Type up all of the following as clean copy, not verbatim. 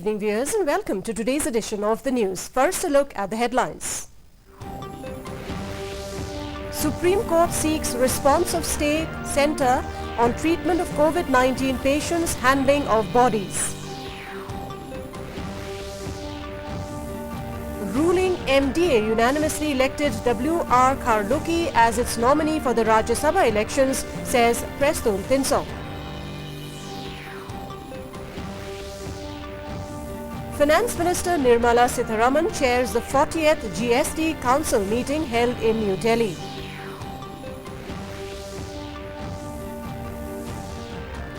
evening, viewers, and welcome to today's edition of the news. First, a look at the headlines. Supreme Court seeks response of state centre on treatment of COVID-19 patients' handling of bodies. Ruling MDA unanimously elected W.R. Karluki as its nominee for the Rajya Sabha elections, says Prestone Tinsong. Finance Minister Nirmala Sitharaman chairs the 40th GST Council meeting held in New Delhi.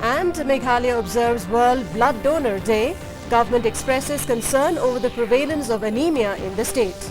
And Meghalaya observes World Blood Donor Day. Government expresses concern over the prevalence of anemia in the state.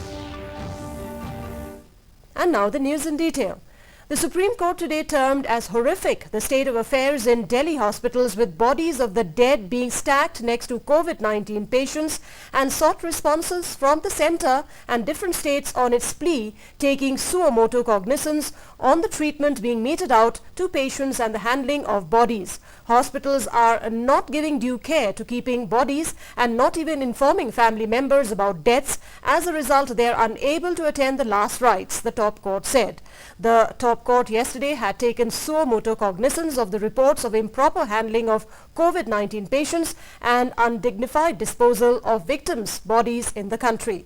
And now the news in detail. The Supreme Court today termed as horrific the state of affairs in Delhi hospitals, with bodies of the dead being stacked next to COVID-19 patients, and sought responses from the centre and different states on its plea, taking suo motu cognizance on the treatment being meted out to patients and the handling of bodies. Hospitals are not giving due care to keeping bodies and not even informing family members about deaths. As a result, they are unable to attend the last rites, the top court said. The top court yesterday had taken suo motu cognizance of the reports of improper handling of COVID-19 patients and undignified disposal of victims' bodies in the country.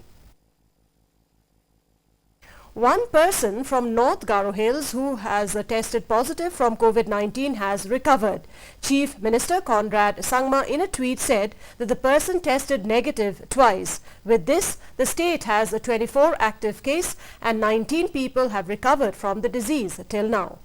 One person from North Garo Hills who has tested positive from COVID-19 has recovered. Chief Minister Conrad Sangma in a tweet said that the person tested negative twice. With this, the state has a 24 active case and 19 people have recovered from the disease till now.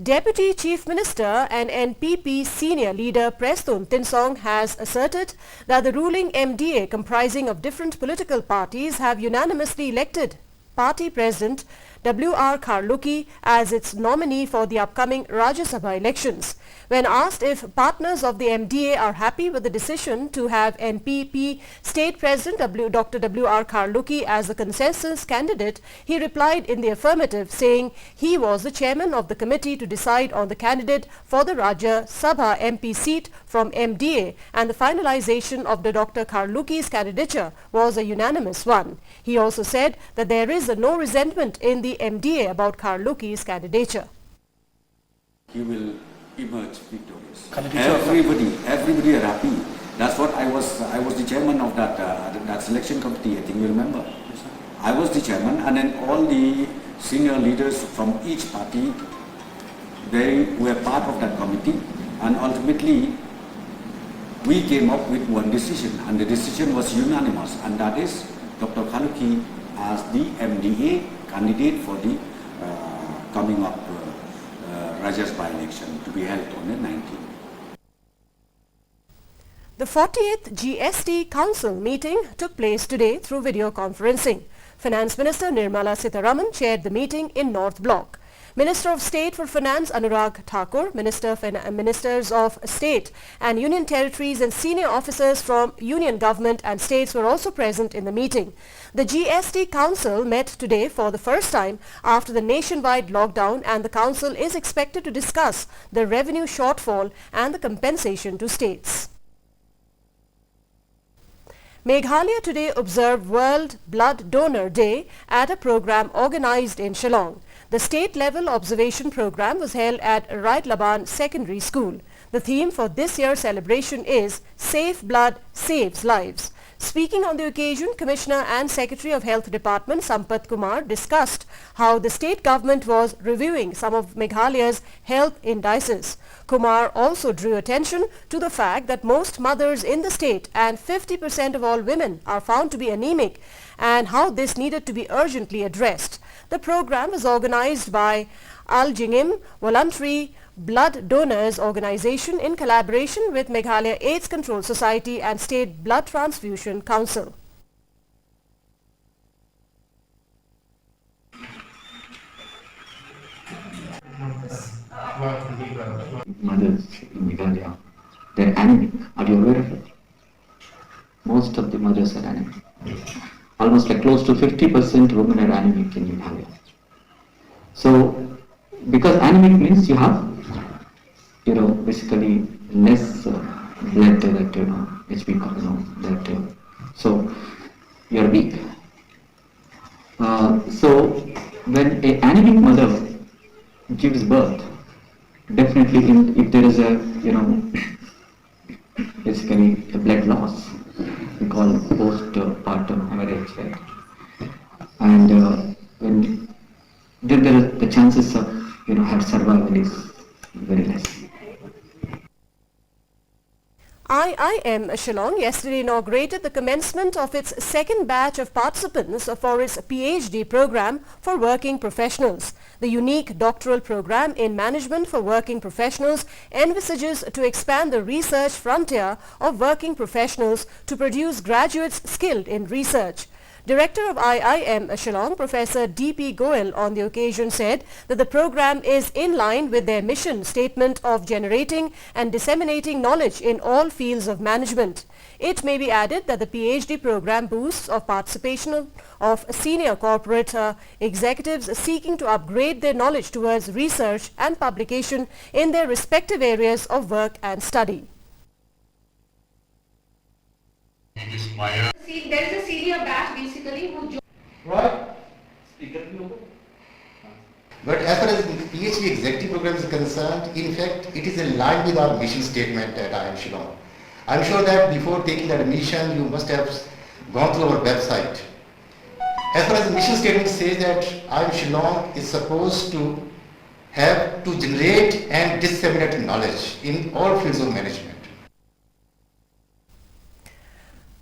Deputy Chief Minister and NPP senior leader Prestone Tinsong has asserted that the ruling MDA, comprising of different political parties, have unanimously elected Party President W.R. Karluki as its nominee for the upcoming Rajya Sabha elections. When asked if partners of the MDA are happy with the decision to have NPP State President Dr. W.R. Karluki as the consensus candidate, he replied in the affirmative, saying he was the chairman of the committee to decide on the candidate for the Rajya Sabha MP seat from MDA, and the finalization of the Dr. Karluki's candidature was a unanimous one. He also said that there is no resentment in the MDA about Karluki's candidature. He will emerge victorious. Everybody are happy. That's what I was the chairman of that selection committee. I think you remember. Yes, sir. I was the chairman, and then all the senior leaders from each party, they were part of that committee, and ultimately we came up with one decision, and the decision was unanimous, and that is Dr. Karluki as the MDA candidate for the coming up Rajya Sabha election to be held on the 19th. The 40th GST Council meeting took place today through video conferencing. Finance Minister Nirmala Sitharaman chaired the meeting in North Block. Minister of State for Finance Anurag Thakur, Ministers of State and Union Territories and senior officers from Union Government and states were also present in the meeting. The GST Council met today for the first time after the nationwide lockdown, and the Council is expected to discuss the revenue shortfall and the compensation to states. Meghalaya today observed World Blood Donor Day at a program organized in Shillong. The state-level observation program was held at Wright Laban Secondary School. The theme for this year's celebration is Safe Blood Saves Lives. Speaking on the occasion, Commissioner and Secretary of Health Department Sampath Kumar discussed how the state government was reviewing some of Meghalaya's health indices. Kumar also drew attention to the fact that most mothers in the state and 50% of all women are found to be anemic, and how this needed to be urgently addressed. The program was organized by Al Jingim Voluntary Blood Donors Organization in collaboration with Meghalaya AIDS Control Society and State Blood Transfusion Council. Mothers in Meghalaya, they're anemic. Are you aware of it? Most of the mothers are anemic. Almost like close to 50% women are anemic in Meghalaya. So, because anemic means you have, basically less blood that which we call that so you're weak. So when a anemic mother gives birth, definitely if there is a basically a blood loss, we call postpartum hemorrhage, right? And when the chances of her survival is very less. IIM Shillong yesterday inaugurated the commencement of its second batch of participants for its PhD program for working professionals. The unique doctoral program in management for working professionals envisages to expand the research frontier of working professionals to produce graduates skilled in research. Director of IIM Shillong, Professor D.P. Goel, on the occasion said that the program is in line with their mission statement of generating and disseminating knowledge in all fields of management. It may be added that the PhD program boosts of participation of senior corporate executives seeking to upgrade their knowledge towards research and publication in their respective areas of work and study. See, there is a senior batch basically who Right. But as far as the PhD executive program is concerned, in fact, it is in line with our mission statement at IIM Shillong. I'm sure that before taking the admission, you must have gone through our website. As far as the mission statement says that IIM Shillong is supposed to have to generate and disseminate knowledge in all fields of management.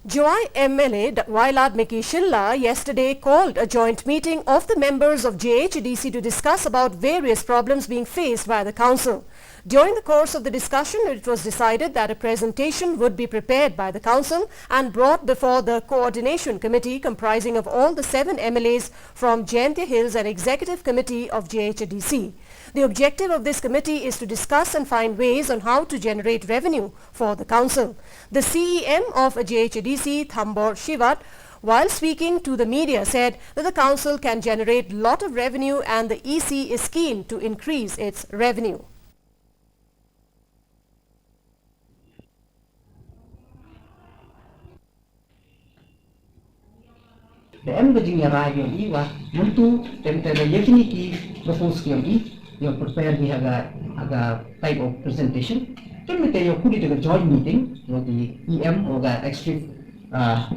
Joy MLA Wailad Miki Shilla yesterday called a joint meeting of the members of JHDC to discuss about various problems being faced by the council. During the course of the discussion, it was decided that a presentation would be prepared by the council and brought before the coordination committee comprising of all the 7 MLAs from Jaintia Hills and executive committee of JHDC. The objective of this committee is to discuss and find ways on how to generate revenue for the council. The CEM of JHDC, Thambor Shivat, while speaking to the media, said that the council can generate lot of revenue and the EC is keen to increase its revenue. The embedding arrive yung iwa, muntu temtere yakini ki propose yung yung prepare the aga type of presentation. Then we take put it in a joint meeting with the EM or the executive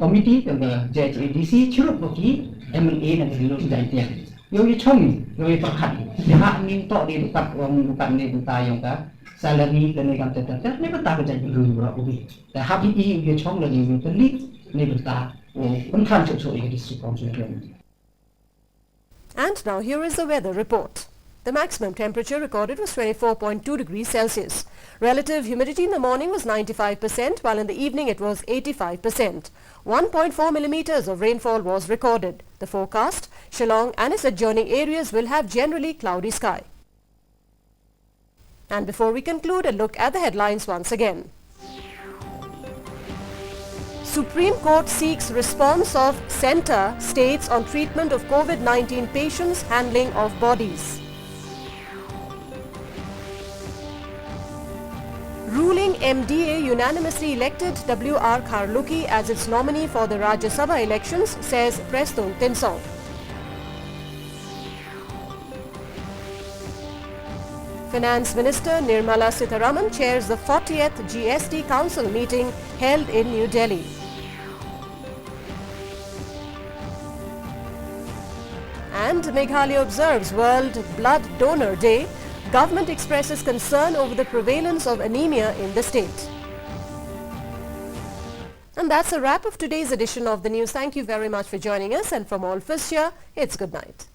committee of the JHDC, Churuki, MLA and the Lulu Jaintia. Yung chong, yung pakat. The happening talk di bukat bukan ni buta yung ka salary dan ni kata kata. Never tak jadi dulu berapa ubi. The happy yung chong lagi yung terlihat ni buta. And now here is the weather report. The maximum temperature recorded was 24.2 degrees Celsius. Relative humidity in the morning was 95%, while in the evening it was 85%. 1.4 millimeters of rainfall was recorded. The forecast: Shillong and its adjoining areas will have generally cloudy sky. And before we conclude, a look at the headlines once again. Supreme Court seeks response of Centre States on treatment of COVID-19 patients' handling of bodies. Ruling MDA unanimously elected W.R. Kharluki as its nominee for the Rajya Sabha elections, says Preston Tinsong. Finance Minister Nirmala Sitharaman chairs the 40th GST Council meeting held in New Delhi. And Meghalaya observes World Blood Donor Day. Government expresses concern over the prevalence of anemia in the state. And that's a wrap of today's edition of the news. Thank you very much for joining us, and from all of us here, it's good night.